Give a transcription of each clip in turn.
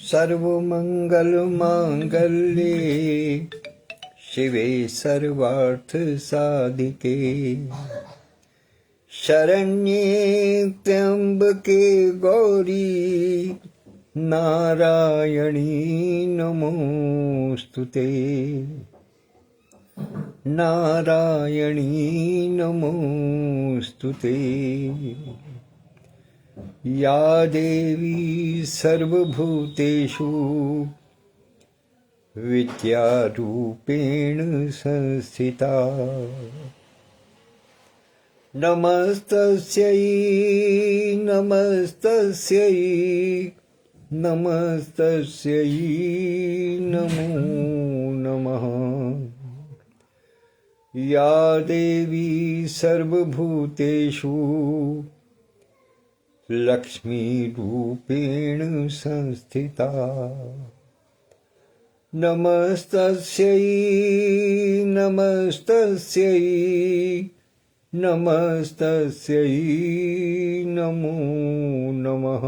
सर्वमंगल मांगल्ये शिवे सर्वार्थ साधिके शरण्ये त्र्यंबके गौरी नारायणी नमोस्तुते नारायणी नमोस्तुते। या देवी सर्वभूतेषु विद्यारूपेण संस्थिता नमस्तस्यै नमस्तस्यै नमस्तस्यै नमो नमः। या देवी सर्वभूतेषु लक्ष्मीरूपेण संस्थिता नमस्तस्यै नमस्तस्यै नमस्तस्यै नमो नमः।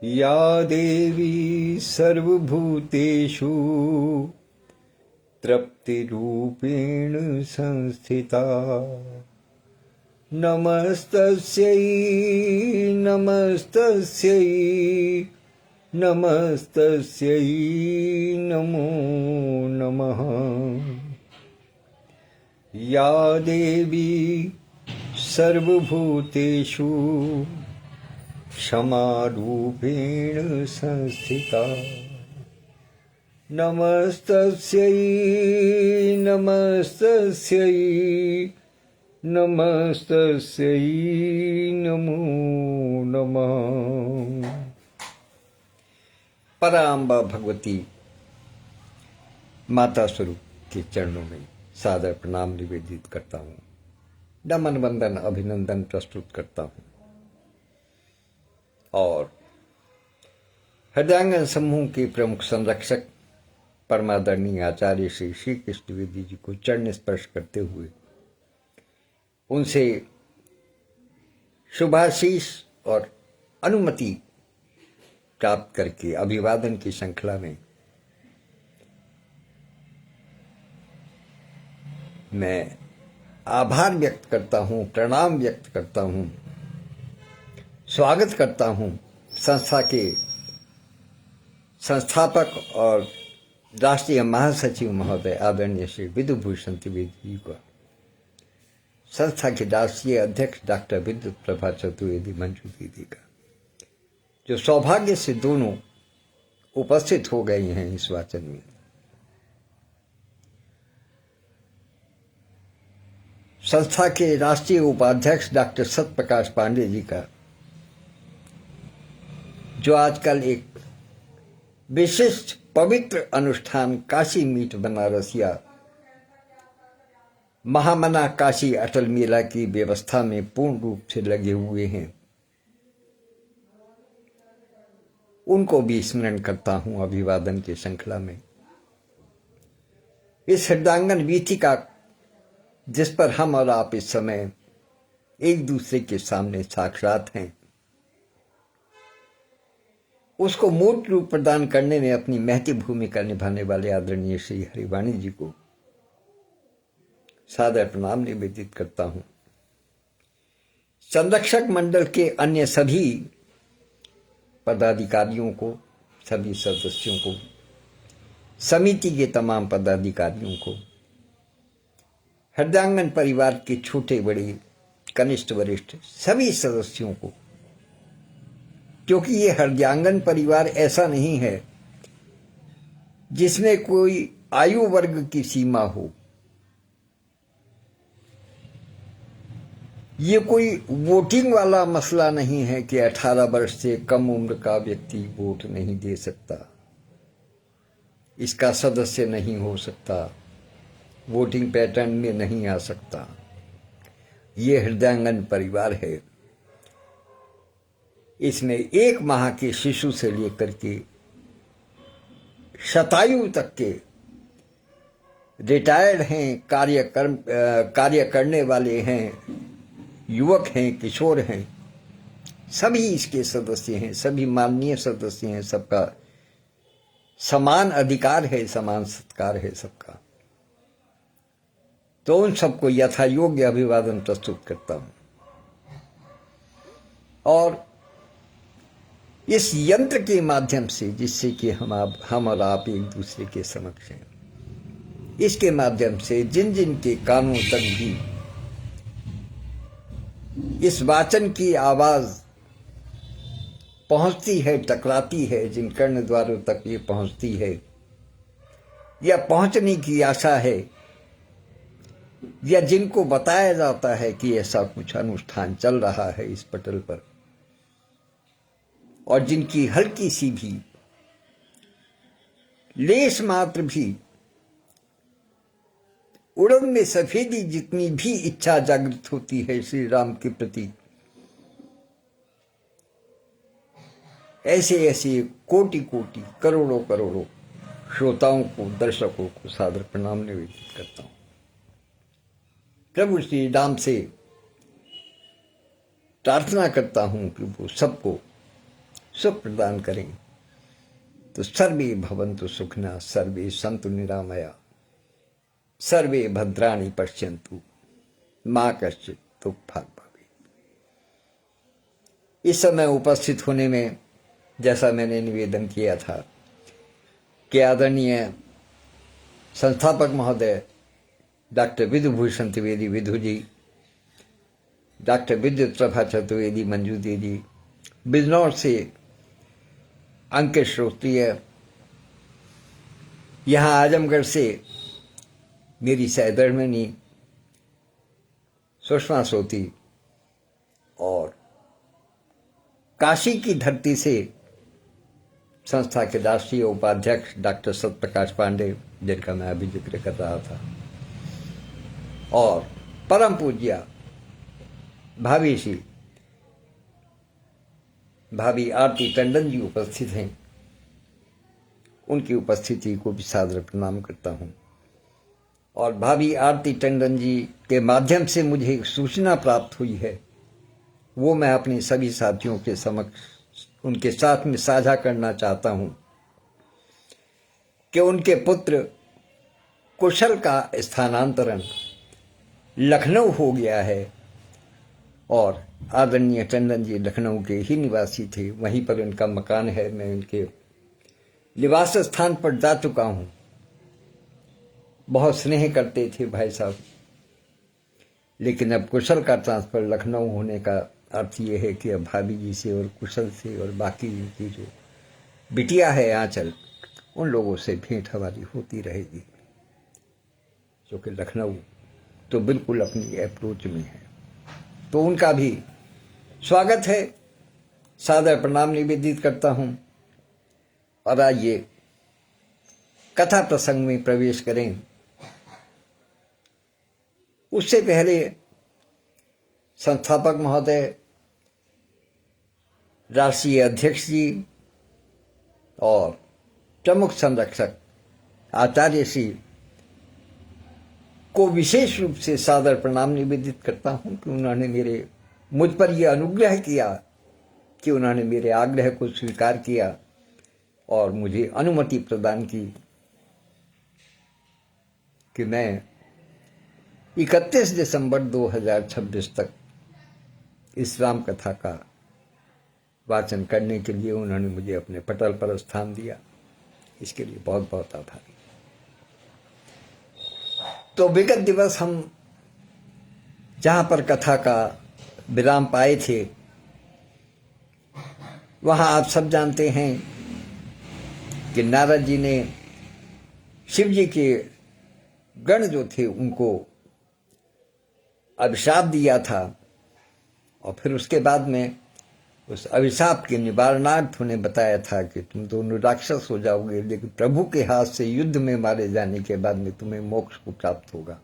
या देवी सर्वभूतेषु तृप्तिरूपेण संस्थिता नमस्तस्यै नमस्तस्यै नमस्तस्यै नमो नमः। या देवी सर्वभूतेषु क्षमारूपेण संस्थिता नमस्तस्यै नमस्तस्यै नमस्तस्यै नमो नमः। पराम्बा भगवती माता स्वरूप के चरणों में सादर प्रणाम निवेदित करता हूँ, नमन वंदन अभिनंदन प्रस्तुत करता हूँ और हृदयांगन समूह के प्रमुख संरक्षक परमादरणीय आचार्य श्री श्री कृष्ण द्विवेदी जी को चरण स्पर्श करते हुए उनसे शुभाशीष और अनुमति प्राप्त करके अभिवादन की श्रृंखला में मैं आभार व्यक्त करता हूँ, प्रणाम व्यक्त करता हूँ, स्वागत करता हूँ संस्था के संस्थापक और राष्ट्रीय महासचिव महोदय आदरणीय श्री विदुभूषण द्विवेदी जी का, संस्था के राष्ट्रीय अध्यक्ष डॉक्टर विद्युत प्रभा चतुर्वेदी मंजू दीदी का, जो सौभाग्य से दोनों उपस्थित हो गए हैं इस वाचन में। संस्था के राष्ट्रीय उपाध्यक्ष डॉक्टर सत्यप्रकाश पांडे जी का, जो आजकल एक विशिष्ट पवित्र अनुष्ठान काशी मीट बनारसिया महामना काशी अटल मेला की व्यवस्था में पूर्ण रूप से लगे हुए हैं, उनको भी स्मरण करता हूं अभिवादन की श्रृंखला में। इस हृदयांगन वीथिका जिस पर हम और आप इस समय एक दूसरे के सामने साक्षात हैं, उसको मूर्त रूप प्रदान करने में अपनी महती भूमिका निभाने वाले आदरणीय श्री हरिवाणी जी को सादर प्रणाम निवेदित करता हूं। संरक्षक मंडल के अन्य सभी पदाधिकारियों को, सभी सदस्यों को, समिति के तमाम पदाधिकारियों को, हृदयांगन परिवार के छोटे बड़े कनिष्ठ वरिष्ठ सभी सदस्यों को, क्योंकि ये हृदयांगन परिवार ऐसा नहीं है जिसमें कोई आयु वर्ग की सीमा हो। ये कोई वोटिंग वाला मसला नहीं है कि 18 वर्ष से कम उम्र का व्यक्ति वोट नहीं दे सकता, इसका सदस्य नहीं हो सकता, वोटिंग पैटर्न में नहीं आ सकता। ये हृदयांगन परिवार है। इसमें 1 माह के शिशु से लेकर के शतायु तक के रिटायर्ड हैं, कार्य करने वाले हैं, युवक हैं, किशोर हैं, सभी इसके सदस्य हैं, सभी माननीय सदस्य हैं, सबका समान अधिकार है, समान सत्कार है सबका। तो उन सबको यथा योग्य अभिवादन प्रस्तुत करता हूं। और इस यंत्र के माध्यम से, जिससे कि हम और आप एक दूसरे के समक्ष हैं, इसके माध्यम से जिन जिन के कानों तक भी इस वाचन की आवाज पहुंचती है, टकराती है, जिन कर्ण द्वारों तक ये पहुंचती है या पहुंचने की आशा है, या जिनको बताया जाता है कि ऐसा कुछ अनुष्ठान चल रहा है इस पटल पर, और जिनकी हल्की सी भी लेश मात्र भी उड़न में सफेदी जितनी भी इच्छा जागृत होती है श्री राम के प्रति, ऐसे ऐसे कोटि कोटि करोड़ों करोड़ों श्रोताओं को, दर्शकों को सादर प्रणाम निवेदित करता हूं। प्रभु श्री राम से प्रार्थना करता हूं कि वो सबको सुख प्रदान करें। तो सर्वे भवन्तु सुखिनः, सर्वे सन्तु निरामया, सर्वे भद्राणि पश्यन्तु, मा कश्चित् दुःखभाग् भवेत्। इस समय उपस्थित होने में, जैसा मैंने निवेदन किया था कि आदरणीय संस्थापक महोदय डॉक्टर विधुभूषण त्रिवेदी विधु जी, डॉक्टर विद्युत प्रभा चतुर्वेदी मंजू दीदी, बिजनौर से अंकित श्रोत्रिय, यहाँ आजमगढ़ से मेरी सहधर्मिणी सुषमा सोती, और काशी की धरती से संस्था के राष्ट्रीय उपाध्यक्ष डॉक्टर सत्यप्रकाश पांडे, जिनका मैं अभी जिक्र कर रहा था, और परम पूज्या भाभी श्री भाभी आरती टंडन जी उपस्थित हैं। उनकी उपस्थिति को भी सादर प्रणाम करता हूं। और भाभी आरती टंडन जी के माध्यम से मुझे एक सूचना प्राप्त हुई है, वो मैं अपने सभी साथियों के समक्ष उनके साथ में साझा करना चाहता हूं कि उनके पुत्र कुशल का स्थानांतरण लखनऊ हो गया है, और आदरणीय टंडन जी लखनऊ के ही निवासी थे, वहीं पर उनका मकान है। मैं उनके निवास स्थान पर जा चुका हूं। बहुत स्नेह करते थे भाई साहब, लेकिन अब कुशल का ट्रांसफर लखनऊ होने का अर्थ ये है कि अब भाभी जी से और कुशल से और बाकी की जो बिटिया है आंचल, उन लोगों से भेंट हमारी होती रहेगी, जो कि लखनऊ तो बिल्कुल अपनी अप्रोच में है। तो उनका भी स्वागत है, सादर प्रणाम निवेदित करता हूं। और आइए कथा प्रसंग में प्रवेश करें। उससे पहले संस्थापक महोदय, राष्ट्रीय अध्यक्ष जी और प्रमुख संरक्षक आचार्य श्री को विशेष रूप से सादर प्रणाम निवेदित करता हूं कि उन्होंने मुझ पर यह अनुग्रह किया कि उन्होंने मेरे आग्रह को स्वीकार किया और मुझे अनुमति प्रदान की कि मैं 31 दिसंबर 2026 तक इस राम कथा का वाचन करने के लिए उन्होंने मुझे अपने पटल पर स्थान दिया। इसके लिए बहुत बहुत आभारी। तो विगत दिवस हम जहां पर कथा का विराम पाए थे, वहां आप सब जानते हैं कि नारद जी ने शिव जी के गण जो थे उनको अभिशाप दिया था, और फिर उसके बाद में उस अभिशाप के निवारणार्थ उन्हें बताया था कि तुम दोनों राक्षस हो जाओगे, लेकिन प्रभु के हाथ से युद्ध में मारे जाने के बाद में तुम्हें मोक्ष को प्राप्त होगा।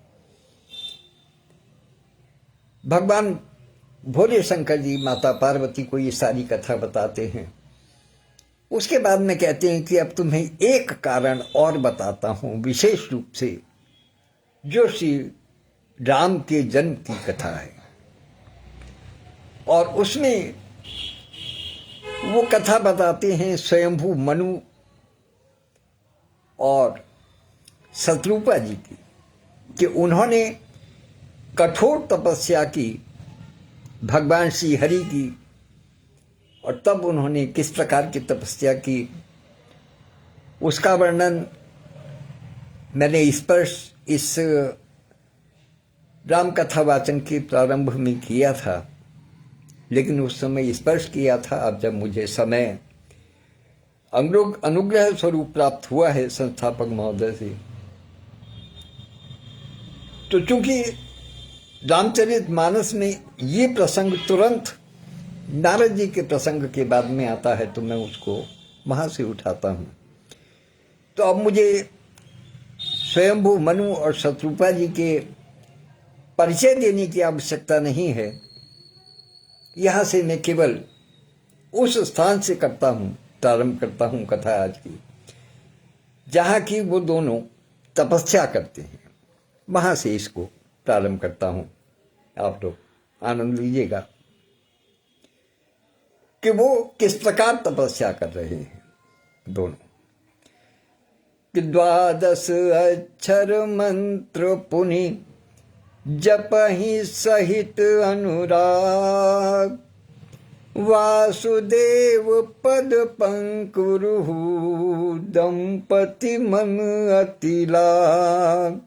भगवान भोले शंकर जी माता पार्वती को ये सारी कथा बताते हैं। उसके बाद में कहते हैं कि अब तुम्हें एक कारण और बताता हूं, विशेष रूप से जो श्री राम के जन्म की कथा है, और उसमें वो कथा बताते हैं स्वयंभू मनु और शत्रुपा जी की, कि उन्होंने कठोर तपस्या की भगवान श्री हरि की, और तब उन्होंने किस प्रकार की तपस्या की उसका वर्णन मैंने स्पष्ट इस राम कथा वाचन के प्रारंभ में किया था, लेकिन उस समय स्पर्श किया था। अब जब मुझे समय अनुग्रह स्वरूप प्राप्त हुआ है संस्थापक महोदय से, तो चूंकि रामचरितमानस में ये प्रसंग तुरंत नारद जी के प्रसंग के बाद में आता है, तो मैं उसको वहां से उठाता हूं। तो अब मुझे स्वयंभू मनु और शत्रुपा जी के परिचय देने की आवश्यकता नहीं है। यहां से मैं केवल उस स्थान से करता हूं, प्रारंभ करता हूं कथा आज की, जहां की वो दोनों तपस्या करते हैं। वहां से इसको प्रारंभ करता हूं। आप लोग आनंद लीजिएगा कि वो किस प्रकार तपस्या कर रहे हैं दोनों। कि 12 अक्षर मंत्र पुनि जपहि सहित अनुराग, वासुदेव पद पंकुरुहु दंपति मन अति लाग।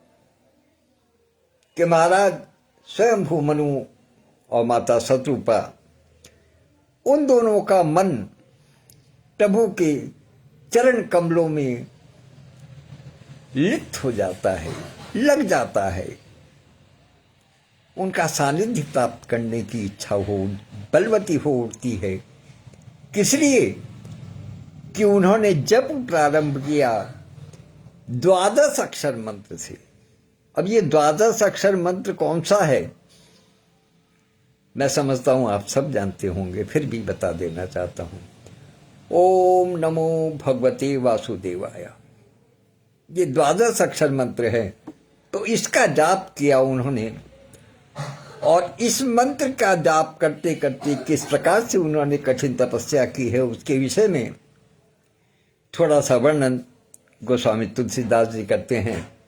कि महाराज स्वयंभू मनु और माता शत्रुपा, उन दोनों का मन प्रभु के चरण कमलों में लिप्त हो जाता है, लग जाता है। उनका सानिध्य प्राप्त करने की इच्छा हो बलवती हो उठती है। किस लिए? कि उन्होंने जब प्रारंभ किया 12 अक्षर मंत्र से। अब ये 12 अक्षर मंत्र कौन सा है, मैं समझता हूं आप सब जानते होंगे, फिर भी बता देना चाहता हूं। ओम नमो भगवते वासुदेवाय, ये 12 अक्षर मंत्र है। तो इसका जाप किया उन्होंने, और इस मंत्र का जाप करते करते किस प्रकार से उन्होंने कठिन तपस्या की है, उसके विषय में थोड़ा सा वर्णन गोस्वामी तुलसीदास जी करते हैं।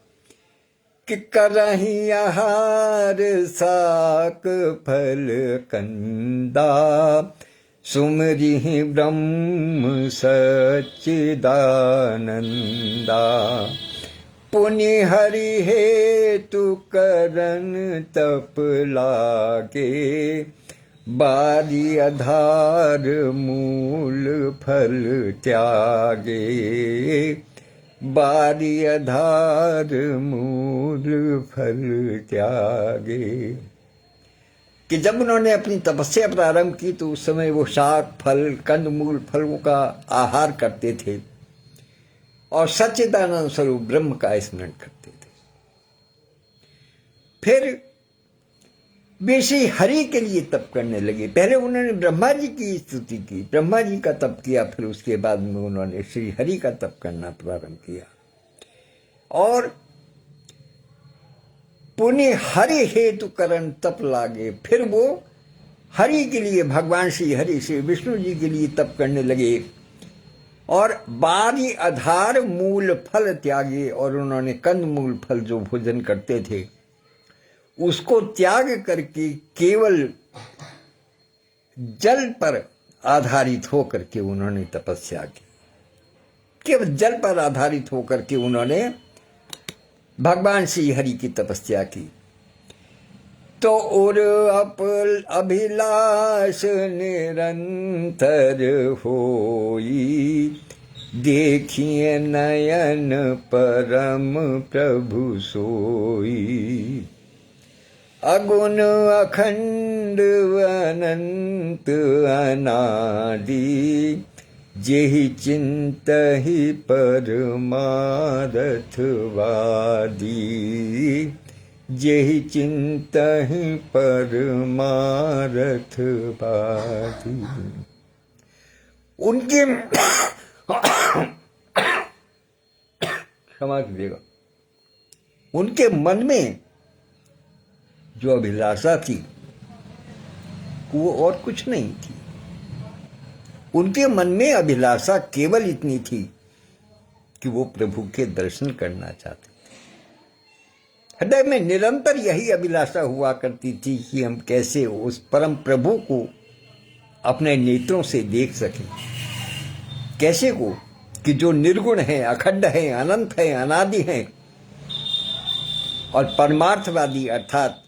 कि करहि आहार साक फल कंदा, सुमरिहि ब्रह्म सच्चिदानंदा, पुनि हरि हेतु करन तप लागे, बारी आधार मूल फल त्यागे, बारी आधार मूल फल त्यागे। कि जब उन्होंने अपनी तपस्या प्रारंभ की तो उस समय वो शाक फल कंद मूल फलों का आहार करते थे और सच्चिदानंद स्वरूप ब्रह्म का स्मरण करते थे। फिर वे श्री हरि के लिए तप करने लगे। पहले उन्होंने ब्रह्मा जी की स्तुति की, ब्रह्मा जी का तप किया, फिर उसके बाद में उन्होंने श्री हरि का तप करना प्रारंभ किया। और पुण्य हरि हेतु करण तप लागे, फिर वो हरि के लिए, भगवान श्री हरि श्री विष्णु जी के लिए तप करने लगे। और बारी आधार मूल फल त्यागे, और उन्होंने कंद मूल फल जो भोजन करते थे उसको त्याग करके केवल जल पर आधारित होकर के उन्होंने तपस्या की। केवल जल पर आधारित होकर के उन्होंने भगवान श्री हरि की तपस्या की। तो और अभिलाष निरंतर होई, देखिए नयन परम प्रभु सोई, अगुण अखंड अनंत अनादि, जेहि चिंतहि परमारथ वादी, जेहि चिंतहि परमारथ वादी। उनके क्षमा कीजिएगा, उनके मन में जो अभिलाषा थी वो और कुछ नहीं थी, उनके मन में अभिलाषा केवल इतनी थी कि वो प्रभु के दर्शन करना चाहते थे। हृदय में निरंतर यही अभिलाषा हुआ करती थी कि हम कैसे उस परम प्रभु को अपने नेत्रों से देख सकें, कैसे को कि जो निर्गुण है, अखंड है, अनंत है, अनादि है और परमार्थवादी अर्थात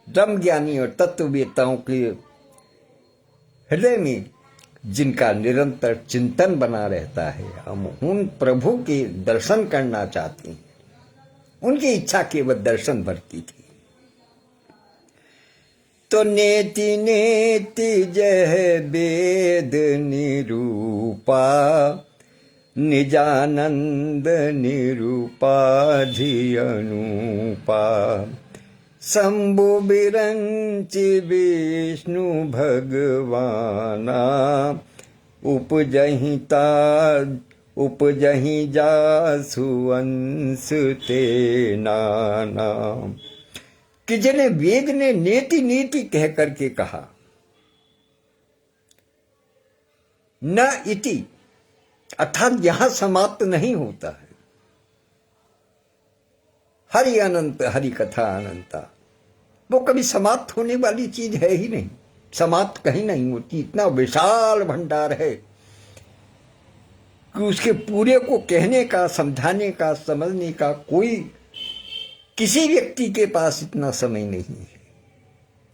ब्रह्म ज्ञानी और तत्ववेत्ताओं के हृदय में जिनका निरंतर चिंतन बना रहता है, हम उन प्रभु के दर्शन करना चाहते हैं। उनकी इच्छा केवल दर्शन भर की थी। तो नेति नेति जय वेद निरूपा, निजानंद निरूपाधि अनुपा, शंभु बिरंचि विष्णु भगवाना, उपजहि जासु अंश ते नाना। कि जिन्हें वेद ने नेति नेति कह करके कहा, न इति अर्थात यहां समाप्त नहीं होता है। हरि अनंत, हरि कथा अनंता, वो कभी समाप्त होने वाली चीज है ही नहीं, समाप्त कहीं नहीं होती। इतना विशाल भंडार है कि उसके पूरे को कहने का, समझाने का, समझने का कोई किसी व्यक्ति के पास इतना समय नहीं है,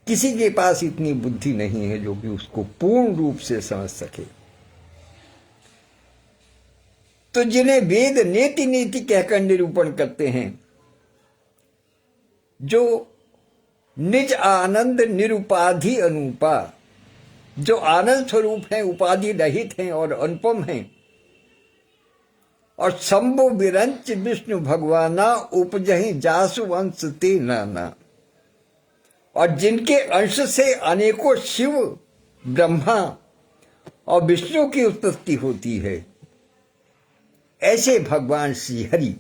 किसी के पास इतनी बुद्धि नहीं है जो कि उसको पूर्ण रूप से समझ सके। तो जिन्हें वेद नेति नेति कहकर निरूपण करते हैं, जो निज आनंद निरुपाधि अनुपा, जो आनंद स्वरूप हैं, उपाधि रहित हैं और अनुपम हैं, और शंभु विरंच विष्णु भगवाना, उपजहि जासु अंश ते नाना, और जिनके अंश से अनेकों शिव, ब्रह्मा और विष्णु की उत्पत्ति होती है, ऐसे भगवान श्री हरि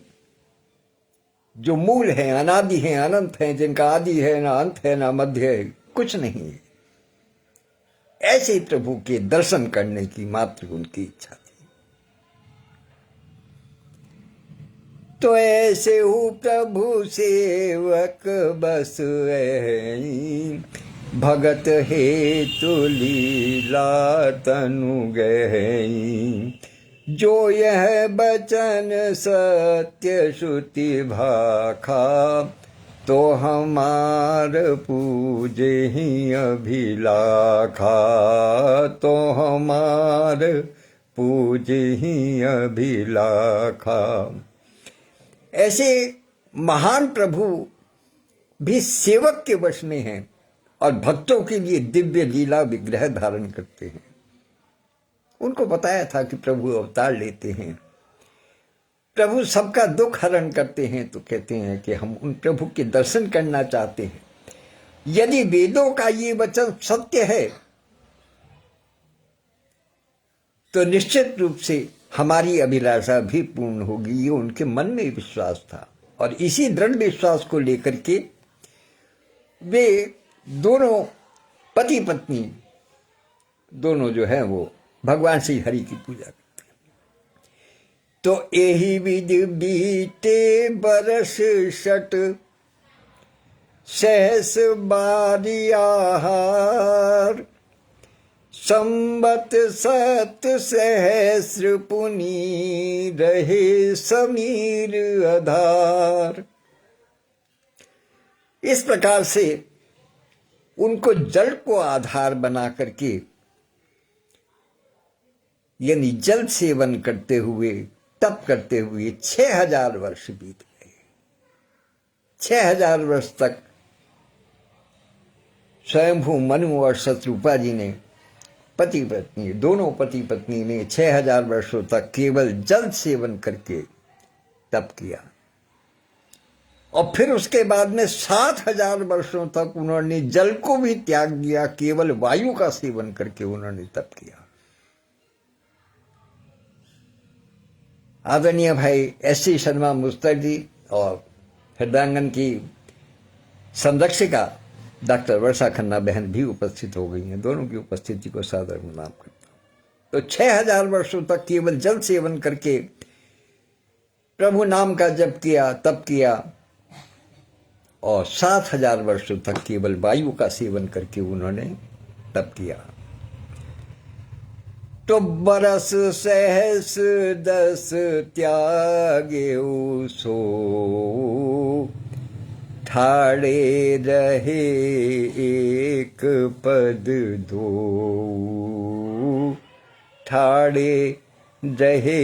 जो मूल है, अनादि है, अनंत है, जिनका आदि है, ना अंत है, ना मध्य है, कुछ नहीं है, ऐसे प्रभु के दर्शन करने की मात्र उनकी इच्छा थी। तो ऐसे हो प्रभु सेवक बस ऐ, भगत हेतु लीला तनु गई, जो यह बचन सत्य श्रुति भाखा, तो हमार पूजे ही अभिलाखा, तो हमार पूजे ही अभिलाखा। ऐसे महान प्रभु भी सेवक के वश में हैं और भक्तों के लिए दिव्य लीला विग्रह धारण करते हैं। उनको बताया था कि प्रभु अवतार लेते हैं, प्रभु सबका दुख हरण करते हैं, तो कहते हैं कि हम उन प्रभु के दर्शन करना चाहते हैं। यदि वेदों का ये वचन सत्य है तो निश्चित रूप से हमारी अभिलाषा भी पूर्ण होगी। ये उनके मन में विश्वास था और इसी दृढ़ विश्वास को लेकर के वे दोनों पति पत्नी दोनों जो है वो भगवान श्री हरि की पूजा करते हैं। तो एही विधि बीते बरस शट, सहस बारी आहार, संबत सत सहस्र पुनि रहे समीर आधार। इस प्रकार से उनको जल को आधार बना करके, यानी जल सेवन करते हुए, तप करते हुए 6000 वर्ष बीत गए। 6000 वर्ष तक स्वयंभू मनु और शत्रुपा जी ने, पति पत्नी दोनों पति पत्नी ने 6000 वर्षों तक केवल जल सेवन करके तप किया और फिर उसके बाद में 7000 वर्षों तक उन्होंने जल को भी त्याग दिया, केवल वायु का सेवन करके उन्होंने तप किया। आदरणीय भाई S.C. शर्मा मुस्तर्जी और हृदयांगन की संरक्षिका डॉक्टर वर्षा खन्ना बहन भी उपस्थित हो गई हैं। दोनों की उपस्थिति को सादर प्रणाम करता हूं। तो 6000 वर्षों तक केवल जल सेवन करके प्रभु नाम का जप किया, तप किया, और 7000 वर्षों तक केवल वायु का सेवन करके उन्होंने तप किया। तो बरस सहस 10 त्यागे सो, ठाड़े रहे एक पद दो, ठाड़े रहे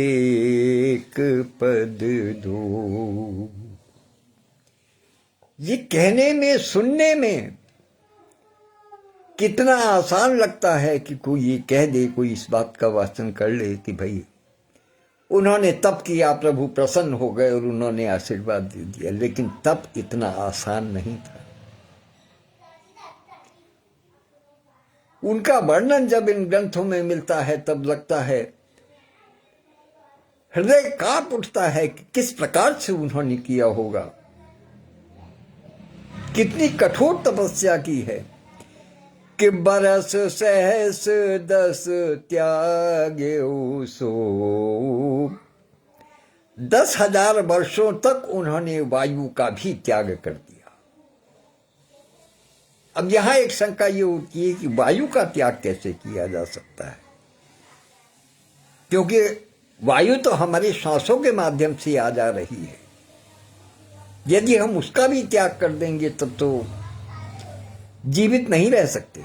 एक पद दो। ये कहने में, सुनने में कितना आसान लगता है कि कोई ये कह दे, कोई इस बात का वाचन कर ले कि भाई उन्होंने तप किया, प्रभु प्रसन्न हो गए और उन्होंने आशीर्वाद दे दिया। लेकिन तप इतना आसान नहीं था। उनका वर्णन जब इन ग्रंथों में मिलता है तब लगता है, हृदय कांप उठता है कि किस प्रकार से उन्होंने किया होगा, कितनी कठोर तपस्या की है कि बरस सहस 10 त्यागे सो। 10,000 वर्षों तक उन्होंने वायु का भी त्याग कर दिया। अब यहां एक शंका ये उठती है कि वायु का त्याग कैसे किया जा सकता है, क्योंकि वायु तो हमारी सांसों के माध्यम से आ जा रही है। यदि हम उसका भी त्याग कर देंगे तब तो जीवित नहीं रह सकते।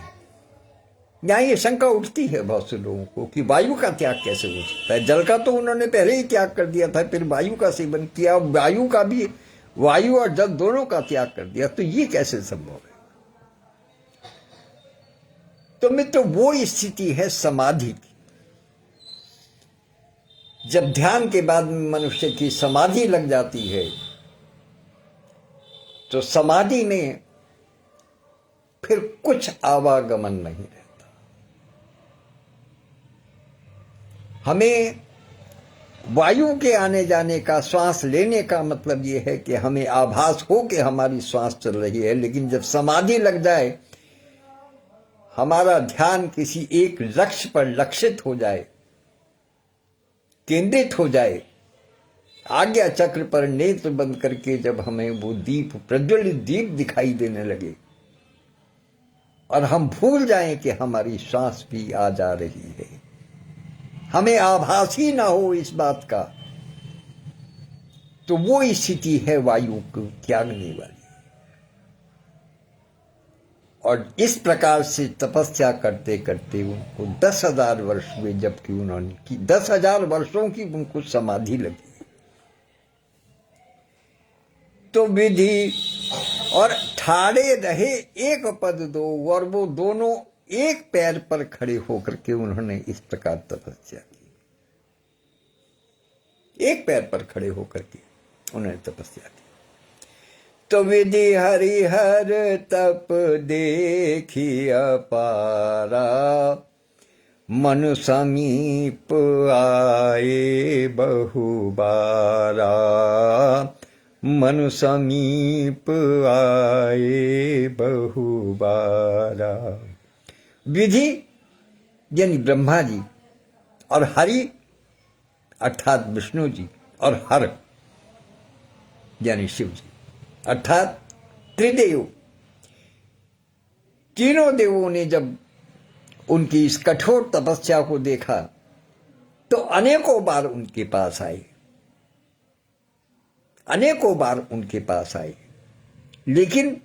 यहां ये शंका उठती है बहुत से लोगों को कि वायु का त्याग कैसे हो सकता है। जल का तो उन्होंने पहले ही त्याग कर दिया था, फिर वायु का सेवन किया, वायु का भी, वायु और जल दोनों का त्याग कर दिया, तो ये कैसे संभव है। तो मित्र, वो स्थिति है समाधि की। जब ध्यान के बाद मनुष्य की समाधि लग जाती है तो समाधि में फिर कुछ आवागमन नहीं रहता। हमें वायु के आने जाने का, श्वास लेने का मतलब यह है कि हमें आभास हो कि हमारी श्वास चल रही है। लेकिन जब समाधि लग जाए, हमारा ध्यान किसी एक लक्ष्य पर लक्षित हो जाए, केंद्रित हो जाए, आज्ञा चक्र पर नेत्र बंद करके जब हमें वो दीप, प्रज्वलित दीप दिखाई देने लगे और हम भूल जाएं कि हमारी सांस भी आ जा रही है, हमें आभास ही ना हो इस बात का, तो वो स्थिति है वायु को त्यागने वाली। और इस प्रकार से तपस्या करते करते उनको 10,000 वर्ष हुए, जबकि उन्होंने की 10,000 वर्षों की उनको समाधि लगी। तो विधि और ठाड़े रहे एक पद दो, और वो दोनों एक पैर पर खड़े होकर के उन्होंने इस प्रकार तपस्या की। एक पैर पर खड़े होकर के उन्होंने तपस्या की। तो विधि हरिहर तप देखी अपारा, मन समीप आए बहुबारा, मन समीप आए बहुबारा। विधि यानी ब्रह्मा जी, और हरि अर्थात विष्णु जी, और हर यानी शिव जी, अर्थात त्रिदेव। तीनों देवों ने जब उनकी इस कठोर तपस्या को देखा तो अनेकों बार उनके पास आए, अनेकों बार उनके पास आए, लेकिन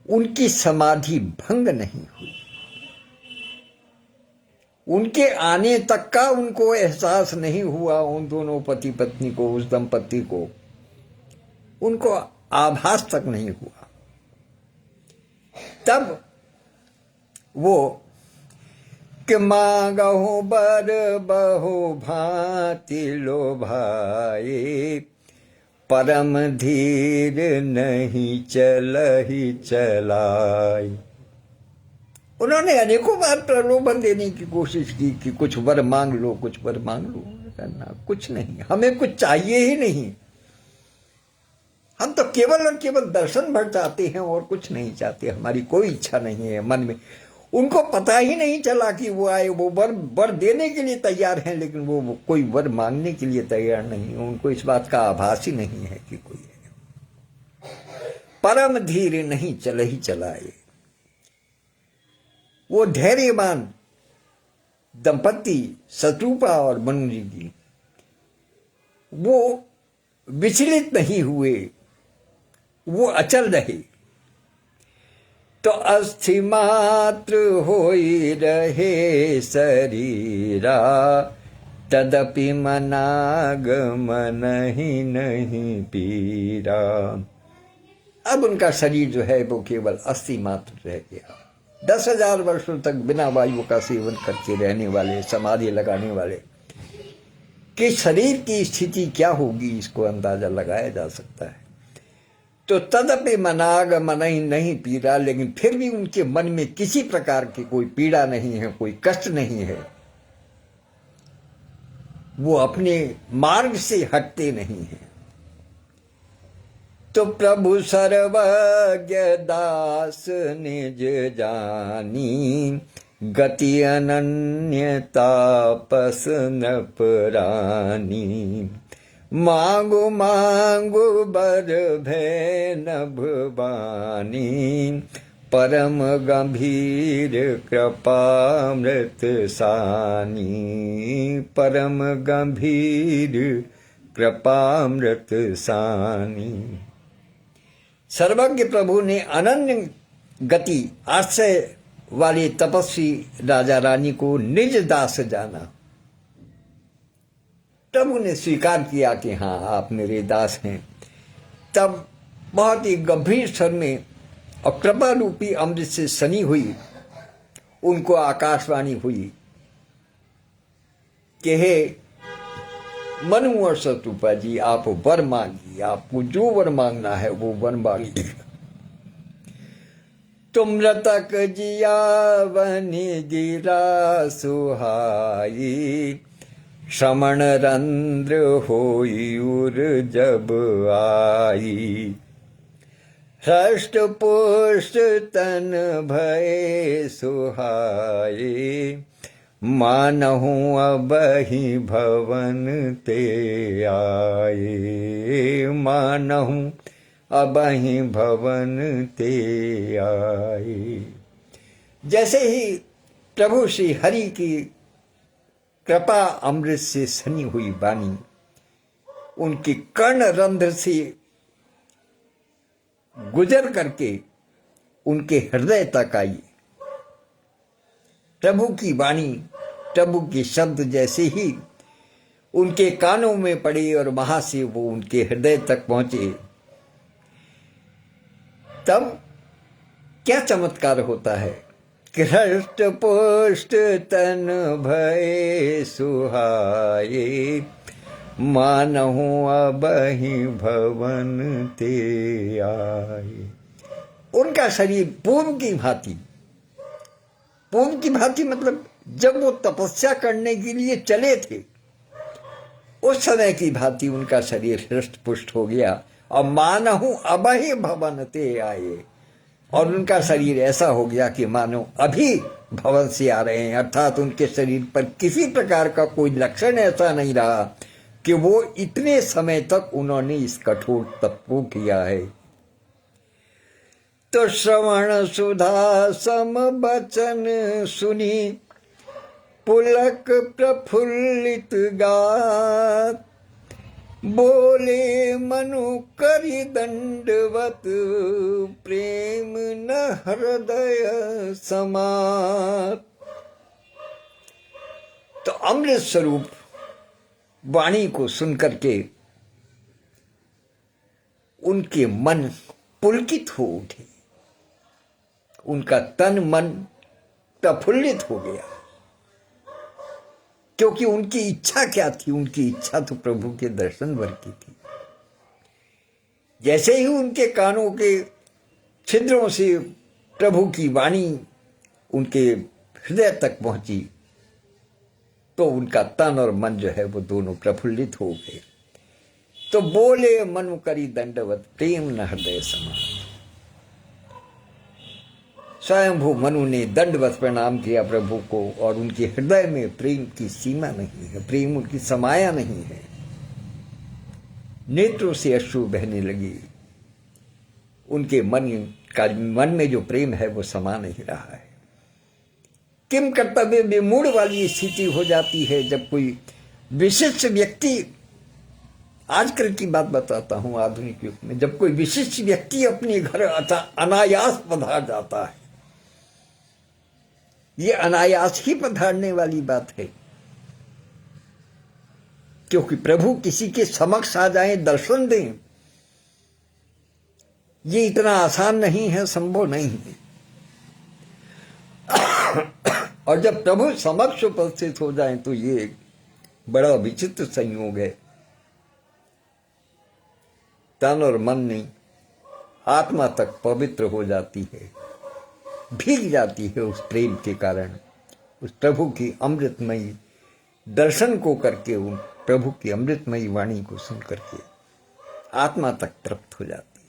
उनकी समाधि भंग नहीं हुई। उनके आने तक का उनको एहसास नहीं हुआ, उन दोनों पति पत्नी को, उस दंपति को, उनको आभास तक नहीं हुआ। तब वो कि मांगहु बर बहु भांति लोभाए, परम धीर नहीं चलहि चलाए। उन्होंने अनेकों बार प्रलोभन देने की कोशिश की कि कुछ वर मांग लो, कुछ वर मांग लो, करना कुछ नहीं, हमें कुछ चाहिए ही नहीं, हम तो केवल और केवल दर्शन भर चाहते हैं और कुछ नहीं चाहते, हमारी कोई इच्छा नहीं है मन में। उनको पता ही नहीं चला कि वो आए। वो वर देने के लिए तैयार हैं, लेकिन वो कोई वर मांगने के लिए तैयार नहीं है। उनको इस बात का आभास ही नहीं है कि कोई है। परम धीर नहीं चल ही चलाए। वो धैर्यवान दंपति शत्रुपा और मनु जी की, वो विचलित नहीं हुए, वो अचल रहे। तो अस्थि मात्र होई रहे शरीरा, तदपि मनागमन ही नहीं पीरा। अब उनका शरीर जो है वो केवल अस्थि मात्र रह गया। 10,000 वर्षों तक बिना वायु का सेवन करके रहने वाले, समाधि लगाने वाले कि शरीर की स्थिति क्या होगी, इसको अंदाजा लगाया जा सकता है। तो तदपि मनाग मन ही नहीं पीड़ा, लेकिन फिर भी उनके मन में किसी प्रकार की कोई पीड़ा नहीं है, कोई कष्ट नहीं है। वो अपने मार्ग से हटते नहीं है। तो प्रभु सर्वज्ञ दास निज जानी, गति अनन्य तापस नपरानी। मांगो मांगो बर भय नभवानी, परम गंभीर कृपामृत सानी। परम गंभीर कृपामृत सानी। सर्वज्ञ प्रभु ने अनन्य गति आश्रय वाले तपस्वी राजा रानी को निज दास जाना। तब उन्हें स्वीकार किया कि हाँ, आप मेरे दास हैं। तब बहुत ही गंभीर स्वर में और कृपा रूपी अमृत से सनी हुई उनको आकाशवाणी हुई कि हे मनु और शत्रुपा जी, आप वर मांगिए, आपको जो वर मांगना है वो वर मांगिए। तुम मृतक जियावनि गिरा सुहाई, श्रमण रंध्र होई उर जब आई। हृष्ट पुष्ट तन भय सुहाए, मानहु अबहि भवन ते आए। मानहु अबहि भवन ते आए। जैसे ही प्रभु श्री हरि की कृपा अमृत से सनी हुई वाणी उनकी कर्ण रंध्र से गुजर करके उनके हृदय तक आई। प्रभु की वाणी, प्रभु के शब्द जैसे ही उनके कानों में पड़े और वहां से वो उनके हृदय तक पहुंचे, तब क्या चमत्कार होता है कि हृष्ट पुष्ट तन भय सुहाए, मानहु अबहि भवन ते आए। उनका शरीर पूर्व की भांति मतलब जब वो तपस्या करने के लिए चले थे उस समय की भांति उनका शरीर हृष्ट पुष्ट हो गया। और मानहु अबहि भवन ते आए, और उनका शरीर ऐसा हो गया कि मानो अभी भवन से आ रहे हैं। अर्थात उनके शरीर पर किसी प्रकार का कोई लक्षण ऐसा नहीं रहा कि वो इतने समय तक उन्होंने इस कठोर तप को किया है। तो श्रवण सुधा सम बचन सुनी, पुलक प्रफुल्लित गात, बोले मनु करि दंडवत, प्रेम न हृदय समात। तो अमृत स्वरूप वाणी को सुनकर के उनके मन पुलकित हो उठे, उनका तन मन प्रफुल्लित हो गया। क्योंकि उनकी इच्छा क्या थी? उनकी इच्छा तो प्रभु के दर्शन भर की थी। जैसे ही उनके कानों के छिद्रों से प्रभु की वाणी उनके हृदय तक पहुंची तो उनका तन और मन जो है वो दोनों प्रफुल्लित हो गए। तो बोले मनु करि दंडवत, प्रेम न हृदय समा। स्वयंभू मनु ने दंडवत प्रणाम किया प्रभु को, और उनके हृदय में प्रेम की सीमा नहीं है, प्रेम उनकी समाया नहीं है। नेत्रों से अश्रु बहने लगी। उनके मन में जो प्रेम है वो समा नहीं रहा है। किम कर्तव्य विमूढ़ वाली स्थिति हो जाती है जब कोई विशिष्ट व्यक्ति, आजकल की बात बताता हूं, आधुनिक युग में जब कोई विशिष्ट व्यक्ति अपने घर अनायास पधार जाता है। ये अनायास ही पधारने वाली बात है, क्योंकि प्रभु किसी के समक्ष आ जाए, दर्शन दें, ये इतना आसान नहीं है, संभव नहीं है। और जब प्रभु समक्ष उपस्थित हो जाए तो ये बड़ा विचित्र संयोग है। तन और मन नहीं, आत्मा तक पवित्र हो जाती है, भीग जाती है उस प्रेम के कारण, उस प्रभु की अमृतमयी दर्शन को करके, उन प्रभु की अमृतमयी वाणी को सुन करके आत्मा तक तृप्त हो जाती है।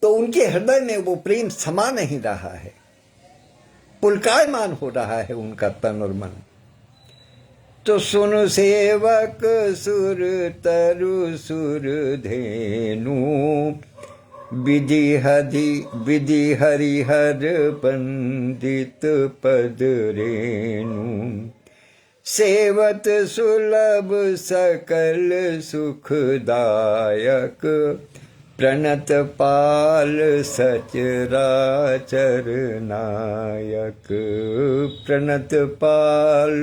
तो उनके हृदय में वो प्रेम समा नहीं रहा है, पुलकायमान हो रहा है उनका तन और मन। तो सुन सेवक सुर तरु सुर धेनु, विधि हरिहर पंडित पद रेणु, सेवत सुलभ सकल सुखदायक, प्रणत पाल सचराचर नायक, प्रणत पाल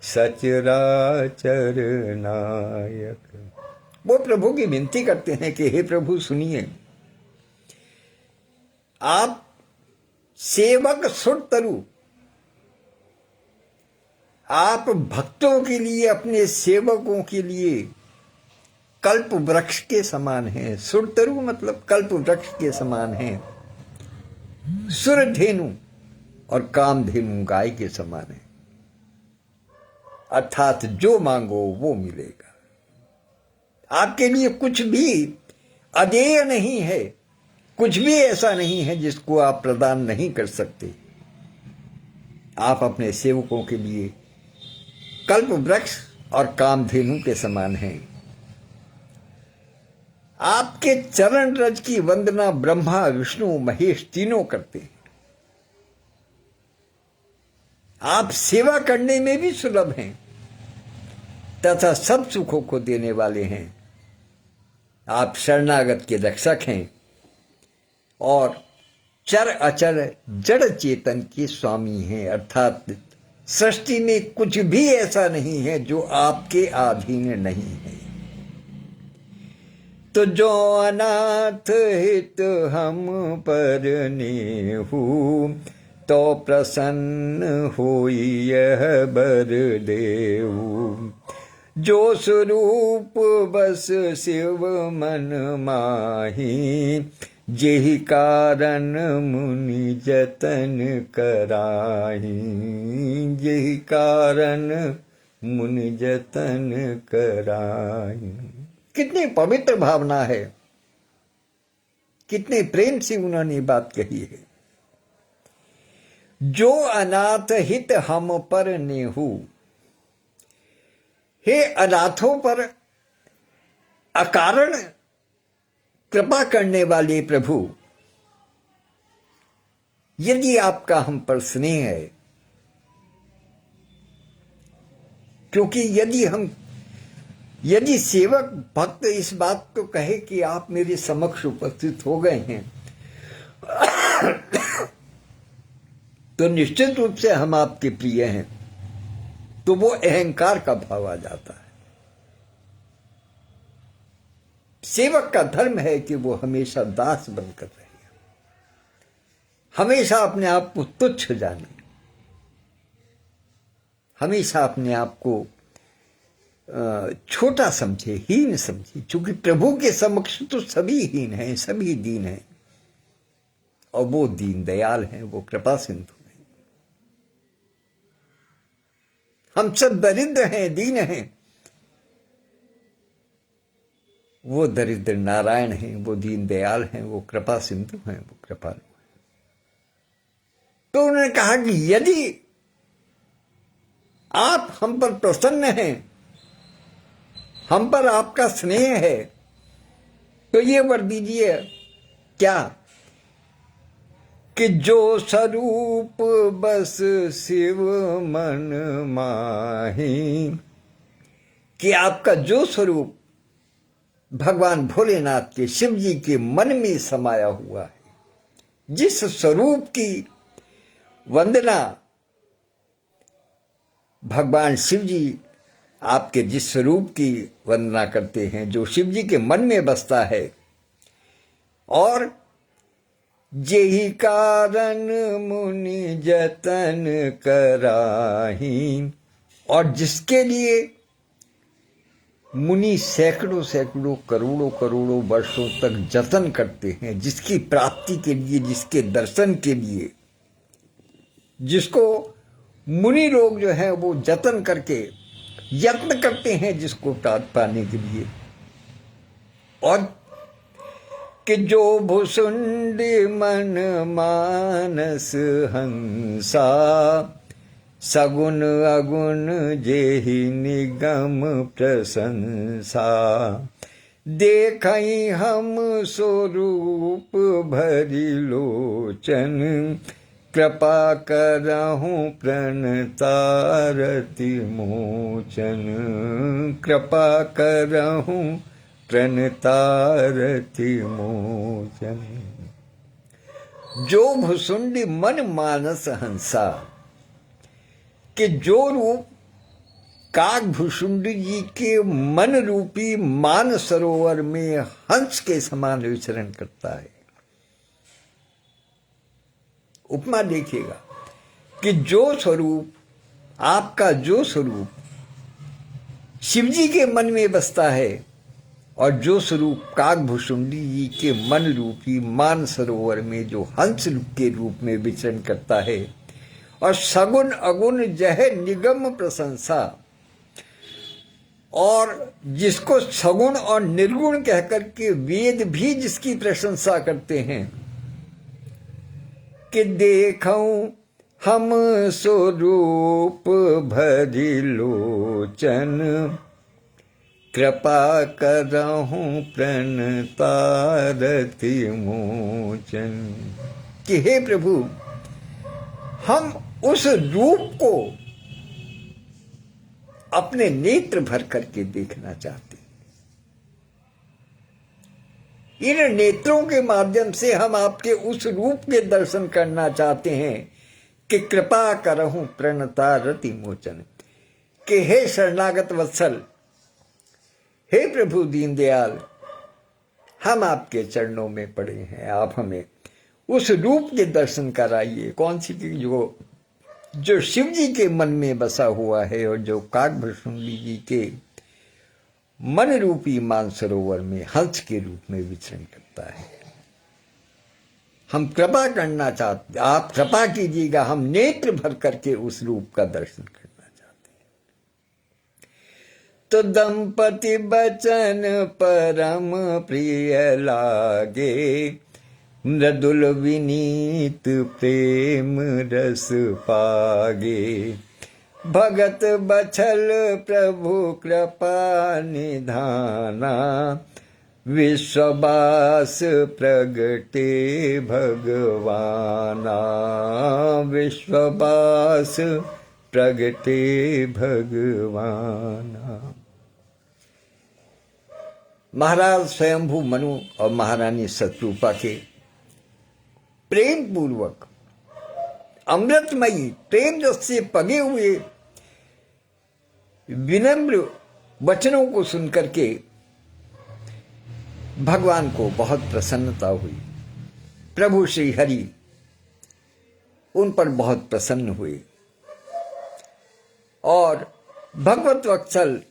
सचराचर नायक। वो प्रभु की विनती करते हैं कि हे प्रभु सुनिए, आप सेवक सुरतरु, आप भक्तों के लिए, अपने सेवकों के लिए कल्प वृक्ष के समान हैं। सुरतरु मतलब कल्प वृक्ष के समान हैं। सुरधेनु और कामधेनु गाय के समान है, अर्थात जो मांगो वो मिलेगा। आपके लिए कुछ भी अदेय नहीं है, कुछ भी ऐसा नहीं है जिसको आप प्रदान नहीं कर सकते। आप अपने सेवकों के लिए कल्प वृक्ष और कामधेनु के समान हैं। आपके चरण रज की वंदना ब्रह्मा विष्णु महेश तीनों करते हैं। आप सेवा करने में भी सुलभ हैं तथा सब सुखों को देने वाले हैं। आप शरणागत के रक्षक हैं और चर अचर जड़ चेतन के स्वामी हैं, अर्थात सृष्टि में कुछ भी ऐसा नहीं है जो आपके अधीन नहीं है। तो जो अनाथ हित हम पर नेहु, तो प्रसन्न होई यह बर देहु। जो स्वरूप बस शिव मन माही, जेहि कारण मुनि जतन कराही, जेहि कारण मुनि जतन कराही। कितनी पवित्र भावना है, कितने प्रेम से उन्होंने बात कही है। जो अनाथ हित हम पर नेहु, हे अनाथों पर अकारण कृपा करने वाले प्रभु, यदि आपका हम पर स्नेह है, क्योंकि यदि सेवक भक्त इस बात को कहे कि आप मेरे समक्ष उपस्थित हो गए हैं, तो निश्चित रूप से हम आपके प्रिय हैं, तो वो अहंकार का भाव आ जाता है। सेवक का धर्म है कि वो हमेशा दास बनकर रहे, हमेशा अपने आप को तुच्छ जाने, हमेशा अपने आप को छोटा समझे, हीन समझे, क्योंकि प्रभु के समक्ष तो सभी हीन हैं, सभी दीन हैं, और वो दीन दयाल हैं, वो कृपा सिंधु हैं। हम सब दरिद्र हैं, दीन हैं, वो दरिद्र नारायण हैं, वो दीन दयाल हैं, वो कृपा सिंधु हैं, वो कृपालु हैं। तो उन्होंने कहा कि यदि आप हम पर प्रसन्न हैं, हम पर आपका स्नेह है, तो ये वर दीजिए क्या कि जो स्वरूप बस शिव मन माही, कि आपका जो स्वरूप भगवान भोलेनाथ के, शिव जी के मन में समाया हुआ है, जिस स्वरूप की वंदना भगवान शिव जी, आपके जिस स्वरूप की वंदना करते हैं, जो शिव जी के मन में बसता है, और जेहि कारण मुनि जतन कराही, और जिसके लिए मुनि सैकड़ों सैकड़ों करोड़ों करोड़ों वर्षों तक जतन करते हैं, जिसकी प्राप्ति के लिए, जिसके दर्शन के लिए, जिसको मुनि लोग जो है वो जतन करके यत्न करते हैं जिसको प्राप्त पाने के लिए। और कि जो भुसुंड मन मानस हंसा, सगुन अगुण जेहि निगम प्रशंसा, देखई हम स्वरूप भरि लोचन, कृपा करहूँ प्रणतारति मोचन, कृपा करहूँ प्रणतारति मोचन। जो भुसुंड मन मानस हंसा, कि जो रूप काग भुसुंड जी के मन रूपी मान सरोवर में हंस के समान विचरण करता है। उपमा देखिएगा कि जो स्वरूप, आपका जो स्वरूप शिवजी के मन में बसता है, और जो स्वरूप कागभूषुंडी जी के मन रूपी मान सरोवर में जो हंस के रूप में विचरण करता है, और सगुण अगुण जह निगम प्रशंसा, और जिसको सगुण और निर्गुण कहकर के वेद भी जिसकी प्रशंसा करते हैं, कि देखऊं हम स्वरूप भरि लोचन, कृपा करहूँ प्रणतारति मोचन। कि हे प्रभु, हम उस रूप को अपने नेत्र भर करके देखना चाहते हैं। इन नेत्रों के माध्यम से हम आपके उस रूप के दर्शन करना चाहते हैं कि कृपा करहूँ प्रणतारति मोचन। कि हे शरणागत वत्सल, हे प्रभु दीनदयाल, हम आपके चरणों में पड़े हैं, आप हमें उस रूप के दर्शन कराइए। कौन सी चीज? जो शिव जी के मन में बसा हुआ है, और जो कागभूषुंडी जी के मन रूपी मानसरोवर में हंस के रूप में विचरण करता है। हम कृपा करना चाहते, आप कृपा कीजिएगा, हम नेत्र भर करके उस रूप का दर्शन करना चाहते हैं। तो दंपति बचन परम प्रिय लागे, मृदुल विनीत प्रेम रस पागे, भगत बछल प्रभु कृपा निधाना, विश्ववास प्रगटे भगवाना, विश्ववास प्रगटे भगवाना। महाराज स्वयंभू मनु और महारानी शत्रुपा के प्रेम पूर्वक अमृतमयी प्रेम रस से पगे हुए विनम्र वचनों को सुनकर के भगवान को बहुत प्रसन्नता हुई। प्रभु श्री हरि उन पर बहुत प्रसन्न हुए, और भगवत वत्सल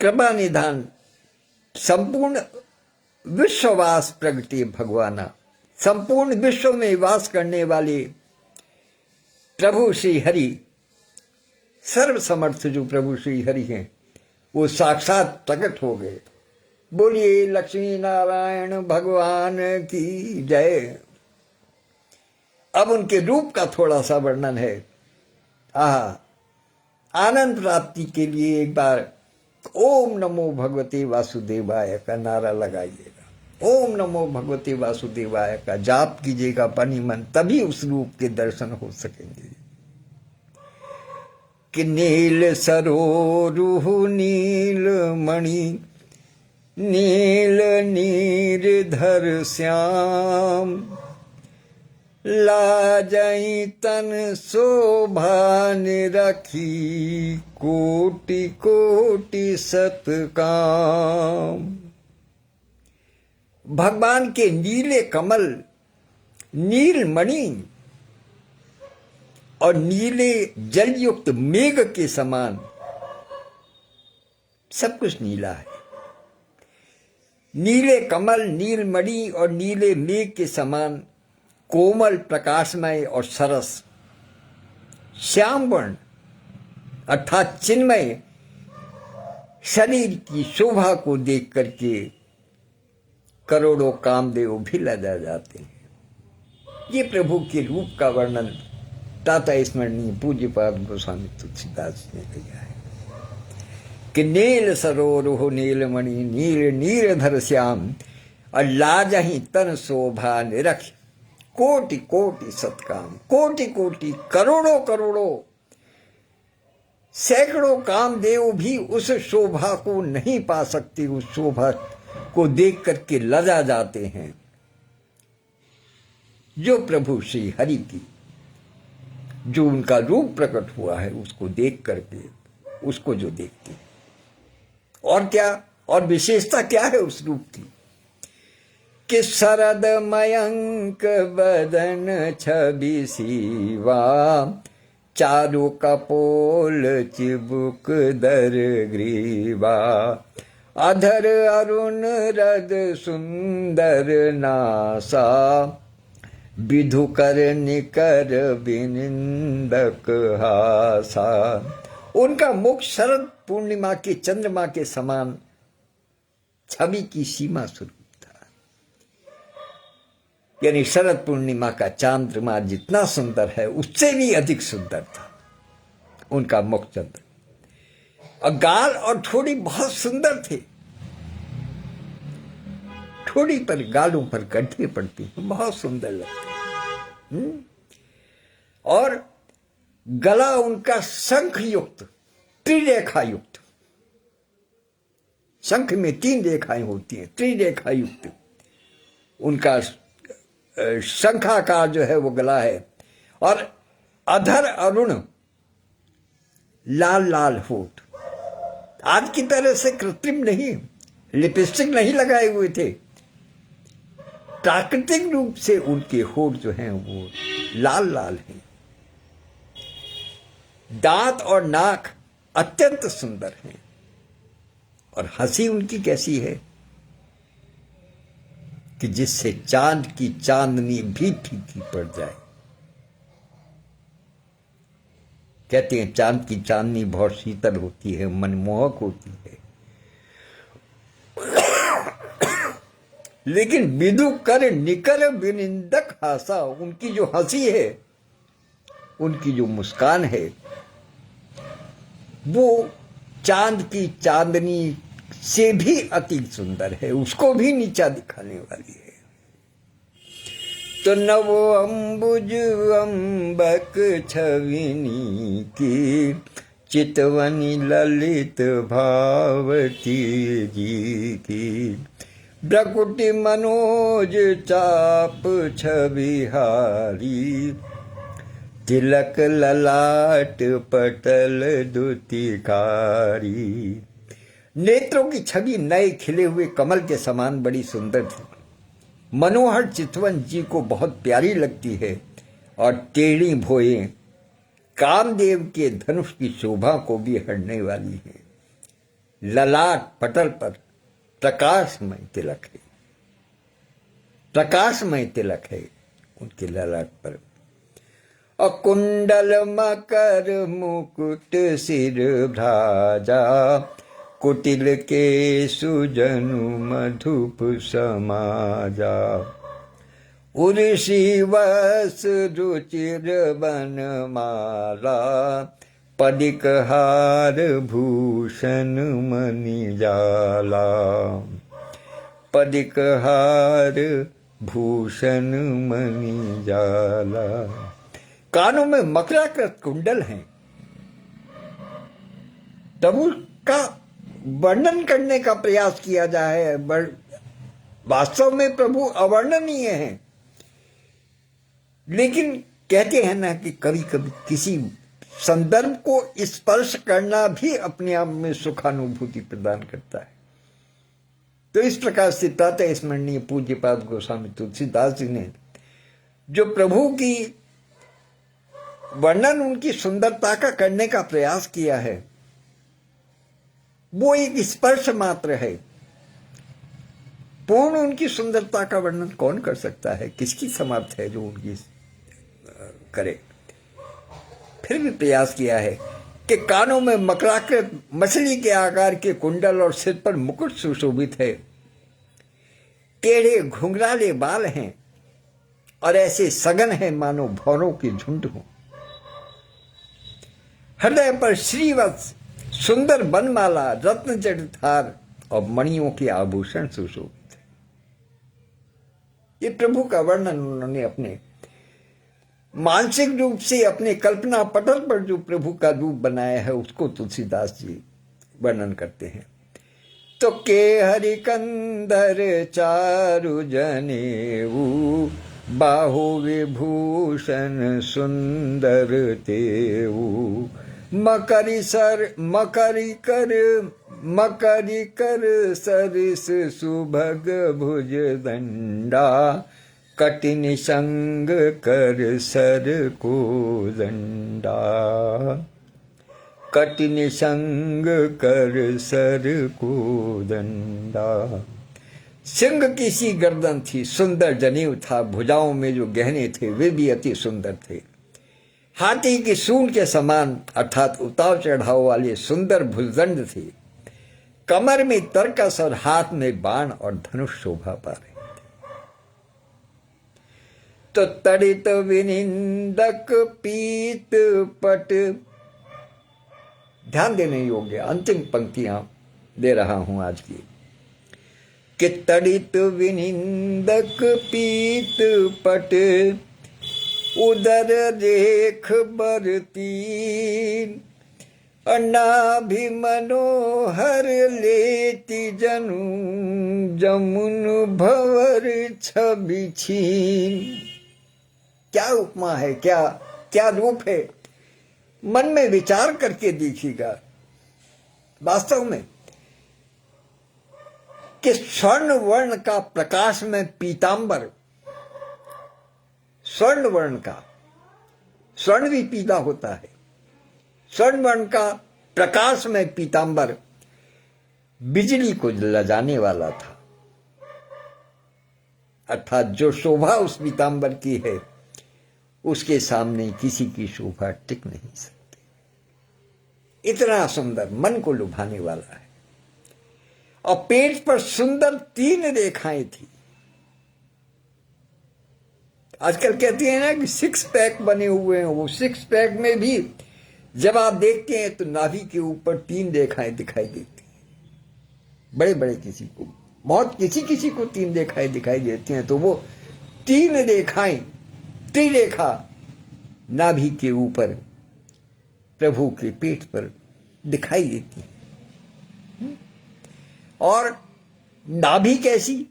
कृपा निधान संपूर्ण विश्ववास प्रगटे भगवाना, संपूर्ण विश्व में वास करने वाले प्रभु श्री हरि, सर्व समर्थ जो प्रभु श्री हरि हैं, वो साक्षात प्रकट हो गए। बोलिए लक्ष्मी नारायण भगवान की जय। अब उनके रूप का थोड़ा सा वर्णन है। आनंद प्राप्ति के लिए एक बार ओम नमो भगवते वासुदेवाय का नारा लगाइएगा। ओम नमो भगवते वासुदेवाय का जाप कीजिएगा पानी मन, तभी उस रूप के दर्शन हो सकेंगे। कि नील सरोरुह नील मणि, नील नीरधर श्याम, लाजई तन शोभा निरखी, कोटि कोटि सतकाम। भगवान के नीले कमल, नील मणि और नीले जलयुक्त मेघ के समान सब कुछ नीला है। नीले कमल, नील मणि और नीले मेघ के समान कोमल, प्रकाशमय और सरस, श्याम वर्ण अर्थात चिन्मय शरीर की शोभा को देख करके करोड़ों कामदेव भी लजा जाते हैं। ये प्रभु के रूप का वर्णन ताता स्मरणीय पूज्यपाद गोस्वामी तुलसीदास ने किया है कि नील सरोरुह नीलमणि, नील नीरधर श्याम, और लाजहि तन शोभा निरख, कोटि कोटि सतकाम। कोटि कोटि करोड़ों करोड़ों सैकड़ों कामदेव भी उस शोभा को नहीं पा सकते। उस शोभा को देख करके लजा जाते हैं जो प्रभु श्री हरि की, जो उनका रूप प्रकट हुआ है उसको देख करके, उसको जो देखते हैं। और क्या, और विशेषता क्या है उस रूप की कि शरद मयंक बदन छवि सीवा, चारु कपोल चिबुक दर ग्रीवा, अधर अरुण रद सुंदर नासा, विधु कर निकर विनिंदक हासा। उनका मुख शरद पूर्णिमा के चंद्रमा के समान छवि की सीमा स्वरूप था। यानी शरद पूर्णिमा का चंद्रमा जितना सुंदर है उससे भी अधिक सुंदर था उनका मुख चंद्र। और गाल और ठोड़ी बहुत सुंदर थे। ठोड़ी पर, गालों पर गड्ढे पड़ती हैं, बहुत सुंदर लगते हैं। और गला उनका शंख युक्त, त्रिरेखा युक्त, शंख में 3 रेखाएं होती हैं, त्रिरेखा युक्त उनका शंखाकार जो है वो गला है। और अधर अरुण, लाल लाल होठ, आज की तरह से कृत्रिम नहीं, लिपस्टिक नहीं लगाए हुए थे। प्राकृतिक रूप से उनके होठ जो हैं वो लाल लाल हैं। दांत और नाक अत्यंत सुंदर हैं। और हंसी उनकी कैसी है कि जिससे चांद की चांदनी भी फीकी पड़ जाए। कहते हैं चांद की चांदनी बहुत शीतल होती है, मनमोहक होती है, लेकिन विदु कर निकर विनिंदक हासा, उनकी जो हंसी है, उनकी जो मुस्कान है, वो चांद की चांदनी से भी अति सुंदर है, उसको भी नीचा दिखाने वाली है। तो नवो अंबुज अंबक छविनी की, चितवनी ललित भावती जी की, भ्रकुटि मनोज चाप छविहारी, तिलक ललाट पटल दुतिकारी। नेत्रों की छवि नए खिले हुए कमल के समान बड़ी सुंदर थी। मनोहर चितवन जी को बहुत प्यारी लगती है। और टेढ़ी भोएं कामदेव के धनुष की शोभा को भी हरने वाली है। ललाट पटल पर प्रकाशमय तिलक है, प्रकाशमय तिलक है उनके ललाट पर। और कुंडल मकर मुकुट सिर भ्राजा, कुटिल के सुजनु मधुप समाजा, उर्षि वस रुचिर बन माला, पदिक हार भूषण मणि जाला, पदिक हार भूषण मणि जाला। कानों में मकराकृत कुंडल हैं। प्रभु का वर्णन करने का प्रयास किया जाए, वास्तव में प्रभु अवर्णनीय हैं, लेकिन कहते हैं ना कि कभी कभी किसी संदर्भ को स्पर्श करना भी अपने आप में सुखानुभूति प्रदान करता है। तो इस प्रकार से प्रातः स्मरणीय पूज्यपाद गोस्वामी तुलसीदास जी ने जो प्रभु की वर्णन, उनकी सुंदरता का करने का प्रयास किया है, वो एक स्पर्श मात्र है। पूर्ण उनकी सुंदरता का वर्णन कौन कर सकता है? किसकी समर्थ है जो उनकी करे? फिर भी प्रयास किया है कि कानों में मकराकृत मछली के आकार के कुंडल और सिर पर मुकुट सुशोभित है, टेढ़े घुंघराले बाल हैं और ऐसे सघन है मानो भौरों के झुंड हो। हृदय पर श्रीवत्स सुंदर बनमाला, रत्न जड़ित हार और मणियों के आभूषण सुशोभित है। ये प्रभु का वर्णन उन्होंने अपने मानसिक रूप से अपने कल्पना पटल पर जो प्रभु का रूप बनाया है, उसको तुलसीदास जी वर्णन करते हैं। तो के हरिकंदर चारु जनेऊ, बाहु विभूषण सुंदर तेऊ, मकरी कर सरिस सुभग भुज दंडा, कटिन संग कर सर को दंडा, कटिन संग कर सर को दंडा। सिंह की सी गर्दन थी, सुंदर जनेऊ था, भुजाओं में जो गहने थे वे भी अति सुंदर थे। हाथी की सूंड के समान अर्थात उतार चढ़ाव वाले सुंदर भुजदंड थे। कमर में तरकस और हाथ में बाण और धनुष शोभा पा रहे थे। तो तड़ित विनिंदक पीत पट, ध्यान देने योग्य अंतिम पंक्तियां दे रहा हूं आज की, कि तड़ित विनिंदक पीत पट, उदर रेख बरती, अनाभि मनोहर लेति जनु, जमुन भवर छवि छीन। क्या उपमा है, क्या रूप है, मन में विचार करके देखिएगा। वास्तव में कि स्वर्ण वर्ण का प्रकाश में पीतांबर, स्वर्ण वर्ण का, स्वर्ण भी पीला होता है, स्वर्ण वर्ण का प्रकाश में पीतांबर बिजली को लजाने वाला था। अर्थात जो शोभा उस पीतांबर की है, उसके सामने किसी की शोभा टिक नहीं सकती। इतना सुंदर, मन को लुभाने वाला है। और पेट पर सुंदर 3 रेखाएं थी। आजकल कहते हैं ना कि 6 पैक बने हुए हैं। वो 6 पैक में भी जब आप देखते हैं तो नाभि के ऊपर 3 रेखाएं दिखाई देती हैं। बड़े बड़े किसी को, बहुत किसी को 3 रेखाएं दिखाई देती हैं। तो वो 3 रेखाएं, त्रिरेखा नाभि के ऊपर प्रभु के पेट पर दिखाई देती है। और नाभि कैसी,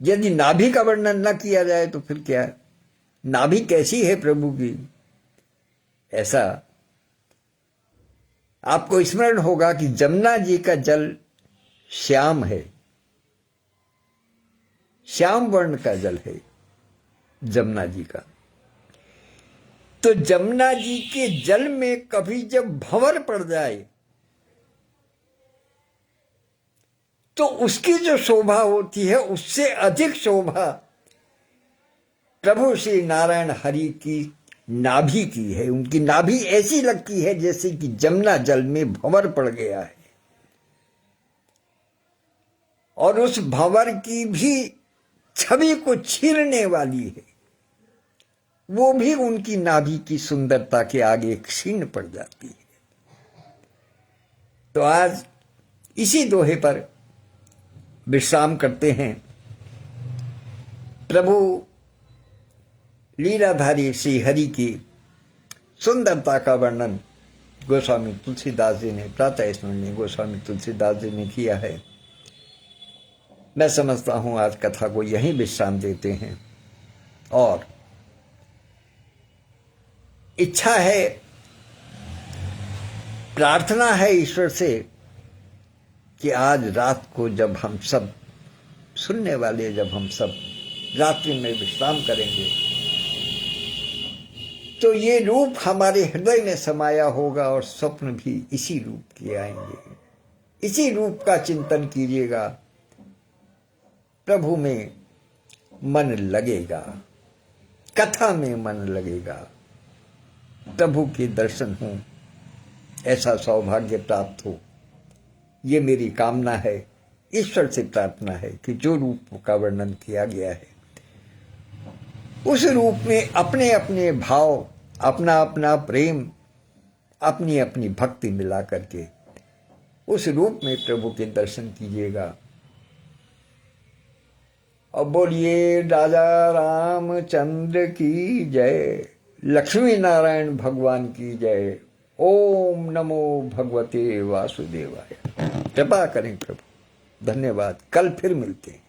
यदि नाभि का वर्णन न किया जाए तो फिर क्या है? नाभि कैसी है प्रभु की, ऐसा आपको स्मरण होगा कि जमुना जी का जल श्याम है, श्याम वर्ण का जल है जमुना जी का। तो जमुना जी के जल में कभी जब भंवर पड़ जाए तो उसकी जो शोभा होती है उससे अधिक शोभा प्रभु श्री नारायण हरि की नाभि की है। उनकी नाभि ऐसी लगती है जैसे कि जमुना जल में भंवर पड़ गया है। और उस भंवर की भी छवि को छीनने वाली है, वो भी उनकी नाभि की सुंदरता के आगे क्षीण पड़ जाती है। तो आज इसी दोहे पर विश्राम करते हैं। प्रभु लीलाधारी श्री हरि की सुंदरता का वर्णन गोस्वामी तुलसीदास जी ने, प्रातः स्मरणीय गोस्वामी तुलसीदास जी ने किया है। मैं समझता हूं आज कथा को यहीं विश्राम देते हैं, और इच्छा है, प्रार्थना है ईश्वर से कि आज रात को जब हम सब सुनने वाले, जब हम सब रात्रि में विश्राम करेंगे, तो ये रूप हमारे हृदय में समाया होगा और स्वप्न भी इसी रूप के आएंगे। इसी रूप का चिंतन कीजिएगा, प्रभु में मन लगेगा, कथा में मन लगेगा, प्रभु के दर्शन हो, ऐसा सौभाग्य प्राप्त हो, ये मेरी कामना है। ईश्वर से प्रार्थना है कि जो रूप का वर्णन किया गया है उस रूप में अपने अपने भाव, अपना अपना प्रेम, अपनी अपनी भक्ति मिला करके उस रूप में प्रभु के दर्शन कीजिएगा। और बोलिए राजा रामचंद्र की जय, लक्ष्मी नारायण भगवान की जय। ओम नमो भगवते वासुदेवाय। कृपा करें प्रभु। धन्यवाद। कल फिर मिलते हैं।